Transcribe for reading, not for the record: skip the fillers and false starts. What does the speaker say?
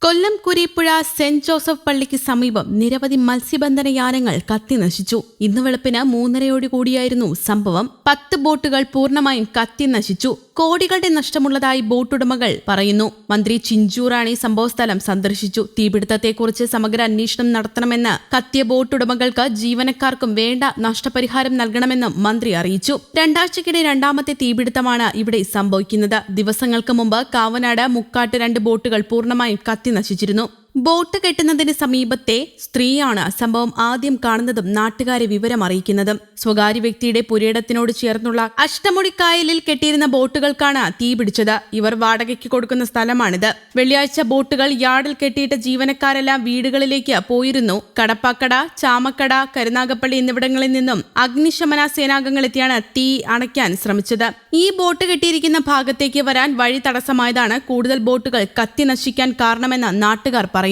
കൊല്ലം Kureepuzha saint Joseph പള്ളിക്ക് സമീപം നിരവധി മത്സ്യബന്ധന യാനങ്ങൾ കത്തിനശിച്ചു. ഇന്ന് വെളുപ്പിന് 3:30 സംഭവം. 10 ബോട്ടുകൾ പൂർണ്ണമായും കത്തിനശിച്ചു. കോടികളുടെ നഷ്ടമുള്ളതായി ബോട്ടുടമകൾ പറയുന്നു. മന്ത്രി ചിഞ്ചു റാണി സംഭവസ്ഥലം സന്ദർശിച്ചു. തീപിടുത്തത്തെക്കുറിച്ച് സമഗ്ര അന്വേഷണം നടത്തണമെന്ന് കത്തിയ ബോട്ടുടമകൾക്ക് ജീവനക്കാർക്കും വേണ്ട നഷ്ടപരിഹാരം നൽകണമെന്നും മന്ത്രി അറിയിച്ചു. രണ്ടാഴ്ചക്കിടെ രണ്ടാമത്തെ തീപിടുത്തമാണ് ഇവിടെ സംഭവിക്കുന്നത്. ദിവസങ്ങൾക്ക് മുമ്പ് കാവനാട് മുക്കാട്ട് 2 ബോട്ടുകൾ പൂർണ്ണമായും നശിച്ചിരുന്നു. ബോട്ട് കെട്ടുന്നതിന് സമീപത്തെ സ്ത്രീയാണ് സംഭവം ആദ്യം കാണുന്നതും നാട്ടുകാരെ വിവരം അറിയിക്കുന്നതും. സ്വകാര്യ വ്യക്തിയുടെ പുരയിടത്തിനോട് ചേർന്നുള്ള അഷ്ടമുടിക്കായലിൽ കെട്ടിയിരുന്ന ബോട്ടുകൾക്കാണ് തീപിടിച്ചത്. ഇവർ വാടകയ്ക്ക് കൊടുക്കുന്ന സ്ഥലമാണിത്. വെള്ളിയാഴ്ച ബോട്ടുകൾ യാർഡിൽ കെട്ടിയിട്ട് ജീവനക്കാരെല്ലാം വീടുകളിലേക്ക് പോയിരുന്നു. കടപ്പാക്കട, ചാമക്കട, കരുനാഗപ്പള്ളി എന്നിവിടങ്ങളിൽ നിന്നും അഗ്നിശമന സേനാംഗങ്ങൾ എത്തിയാണ് തീ അണയ്ക്കാൻ ശ്രമിച്ചത്. ഈ ബോട്ട് കെട്ടിയിരിക്കുന്ന ഭാഗത്തേക്ക് വരാൻ വഴി തടസ്സമായതാണ് കൂടുതൽ ബോട്ടുകൾ കത്തി നശിക്കാൻ കാരണമെന്ന് നാട്ടുകാർ പറയുന്നു.